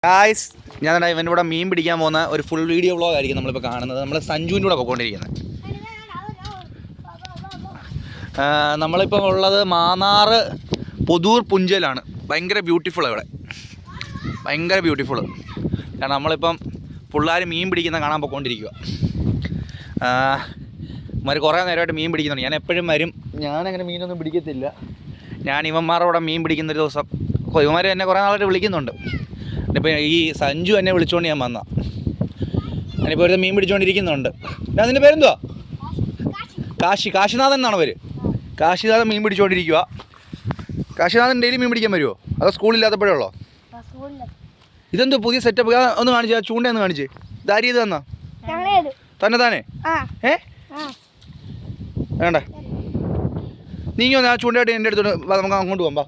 Guys, ഞാൻ ഇവൻ്റെ കൂടെ മീൻ പിടിക്കാൻ പോകുന്ന ഒരു ഫുൾ വീഡിയോ വ്ളോഗ് ആയിരിക്കും നമ്മളിപ്പോൾ കാണുന്നത്. നമ്മൾ സഞ്ജുവിൻ്റെ കൂടെ പോയിക്കൊണ്ടിരിക്കുന്നത്. നമ്മളിപ്പോൾ ഉള്ളത് മാന്നാറ് പൊതൂർ പുഞ്ചയിലാണ്. ഭയങ്കര ബ്യൂട്ടിഫുൾ ഇവിടെ, ഭയങ്കര ബ്യൂട്ടിഫുൾ. കാരണം നമ്മളിപ്പം പിള്ളേർ മീൻ പിടിക്കുന്ന കാണാൻ പോയിക്കൊണ്ടിരിക്കുക. ഇവന്മാർ കുറേ നേരമായിട്ട് മീൻ പിടിക്കുന്നുണ്ട്. ഞാൻ എപ്പോഴും വരും, ഞാനങ്ങനെ മീനൊന്നും പിടിക്കത്തില്ല. ഞാൻ ഇവന്മാരോടെ മീൻ പിടിക്കുന്നൊരു ദിവസം ഇവന്മാർ എന്നെ കുറേ നാളായിട്ട് വിളിക്കുന്നുണ്ട്. ഇപ്പോൾ ഈ സഞ്ജു എന്നെ വിളിച്ചുകൊണ്ട് ഞാൻ വന്ന. ഞാനിപ്പോൾ ഒരു മീൻ പിടിച്ചുകൊണ്ടിരിക്കുന്നുണ്ട്. ഞാൻ നിൻ്റെ പേരെന്തുവാ? കാശിനാഥൻ എന്നാണ് പേര്. കാശിനാഥൻ മീൻ പിടിച്ചുകൊണ്ടിരിക്കുക. കാശിനാഥൻ ഡെയിലി മീൻ പിടിക്കാൻ വരുമോ? അതോ സ്കൂളില്ലാത്തപ്പോഴേ ഉള്ളോ? ഇതെന്തോ പുതിയ സെറ്റപ്പ് ഒന്ന് കാണിച്ച്, ആ ചൂണ്ടയൊന്ന് കാണിച്ച്. ഇതാരി ഇത് തന്നാ തന്നെ വേണ്ട, നീങ്ങി വന്ന് ആ ചൂണ്ടയായിട്ട് എൻ്റെ അടുത്തോട്ട് നമുക്ക് അങ്ങോട്ട് പോകാം.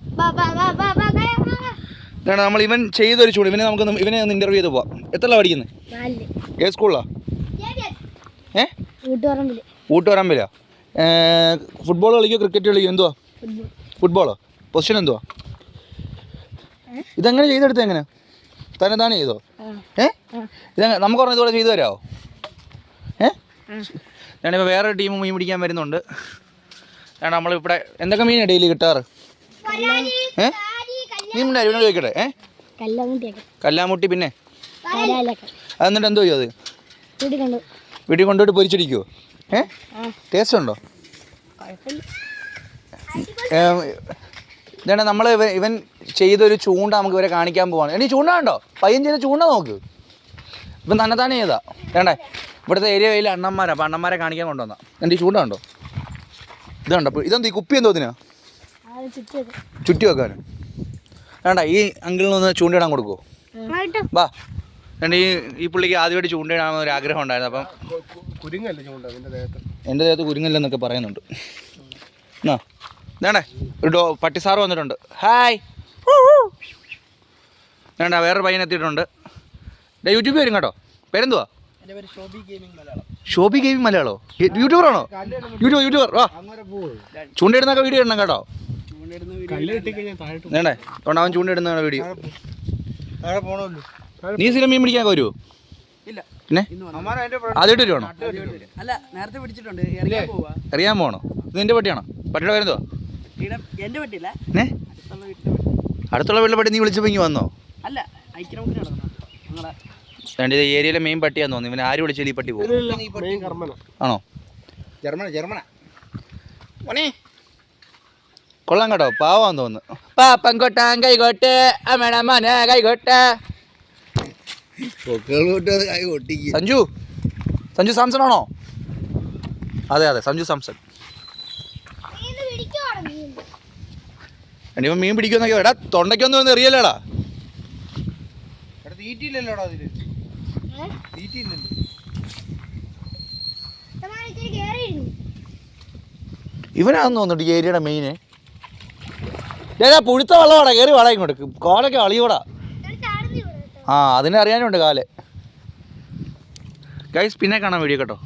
വേണ്ട, നമ്മൾ ഇവൻ ചെയ്തൊരു ചൂണ്ട. ഇവനെ ഒന്ന് ഇൻ്റർവ്യൂ ചെയ്ത് പോവാം. എത്രല്ല പഠിക്കുന്നത്? ഏത് സ്കൂളിലാണ്? ഊട്ടുപറമ്പിലാ. ഫുട്ബോൾ കളിക്കോ ക്രിക്കറ്റ് കളിക്കോ? എന്തുവാ ഫുട്ബോളോ? പൊസിഷൻ എന്തുവാ? ഇതെങ്ങനെ ചെയ്തെടുത്ത? എങ്ങനെ തന്നെ ചെയ്തോ? ഇതെങ്ങനെ നമുക്ക് പറഞ്ഞ ഇതുപോലെ ചെയ്തു തരാമോ? ഞാനിപ്പോൾ വേറെ ടീം മീൻ പിടിക്കാൻ വരുന്നുണ്ട്. കാരണം നമ്മളിവിടെ എന്തൊക്കെ മീനാണ് ഡെയിലി കിട്ടാറ്? മീൻ ഇവനോട് ചോദിക്കട്ടെ. കല്ലാമുട്ടി, പിന്നെ അതെന്നിട്ട് എന്തോ ചെയ്യും? അത് വീട്ടിൽ കൊണ്ടുപോയിട്ട് പൊരിച്ചടിക്കുമോ? ടേസ്റ്റ് ഉണ്ടോ? ഇതാണ് നമ്മൾ ഇവൻ ചെയ്തൊരു ചൂണ്ട നമുക്ക് ഇവരെ കാണിക്കാൻ പോവാണ്. എണീ ചൂണ്ട കണ്ടോ? പയ്യൻ ചെയ്ത ചൂണ്ട നോക്ക്. ഇപ്പം തന്നെ ചെയ്താ വേണ്ടേ? ഇവിടുത്തെ ഏരിയയിൽ അണ്ണന്മാരാണ്. അപ്പം അണ്ണന്മാരെ കാണിക്കാൻ കൊണ്ടുവന്നാ. എൻ്റെ ഈ ചൂണ്ട കണ്ടോ? ഇത് കണ്ടോ? ഇതെന്ത് ഈ കുപ്പി എന്തോ ഇതിനാ? ചുറ്റി വെക്കാനും വേണ്ട. ഈ അങ്കിളിനൊന്ന് ചൂണ്ടയിടാൻ കൊടുക്കുമോ? വാ. രണ്ട് ഈ പുള്ളിക്ക് ആദ്യമായിട്ട് ചൂണ്ടയിടാൻ ഒരു ആഗ്രഹം ഉണ്ടായിരുന്നു. അപ്പം എൻ്റെ ദേഹത്ത് കുരുങ്ങല്ലെന്നൊക്കെ പറയുന്നുണ്ട്. എന്നാ വേണ്ടേ, ഒരു പട്ടിസാറ് വന്നിട്ടുണ്ട്. ഹായ്. വേണ്ട, വേറൊരു പയ്യൻ എത്തിയിട്ടുണ്ട്. യൂട്യൂബിൽ വരും കേട്ടോ. പേരെന്തുവാ? ഷോബി ഗെയിമിംഗ് മലയാളോ? യൂട്യൂബറാണോ? യൂട്യൂബർ. വാ, ചൂണ്ടയിടുന്നൊക്കെ വീഡിയോ ഇടണം കേട്ടോ. വേണ്ടേ, അതുകൊണ്ട് അവൻ ചൂണ്ടയിടുന്ന വീഡിയോ. നീ സ്ഥിരം മീൻ പിടിക്കാൻ വരുമോ? പിന്നെ ആദ്യമായിട്ട് വരുവാണോ? അറിയാൻ പോകണോ? ഇത് നിന്റെ പട്ടിയാണോ? പട്ടിയുടെ പേരെന്തുവാ? അടുത്തുള്ള വീട്ടിലെ പട്ടി നീ വിളിച്ചപ്പോൾ ഇങ്ങനെ വന്നോ? രണ്ട് ഇത് ഏരിയയിലെ മെയിൻ പട്ടിയാന്ന് തോന്നുന്നു. ഇവന് ആര് വിളിച്ചാലും ഈ പട്ടി പോകും. ആണോ? ജർമ്മന കൊള്ളാം കേട്ടോ, പാവാന്ന് തോന്നുന്നു. പാപ്പൻകൊട്ടാൻ കൈകോട്ട് അമ്മയുടെ മോനെ കൈകോട്ട്. സഞ്ജു സാംസൺ ആണോ? അതെ സഞ്ജു സാംസൺ. ഇനിയിപ്പോൾ മീൻ പിടിക്കുമെന്നൊക്കെ. എടാ തൊണ്ടയ്ക്കൊന്നും ഒന്നും എറിയല്ലേടാ. ഇവനാന്ന് തോന്നുന്നുണ്ട് ഈ ഏരിയയുടെ മെയിന്. പുഴുത്ത വെള്ളമാടാ, കയറി വാടാ ഇങ്ങോട്ട്. കോലൊക്കെ അളിയോടാ. അതിനെ അറിയാനുണ്ട് കാല്. ഗൈസ്, പിന്നെ കാണാൻ വീഡിയോ കേട്ടോ.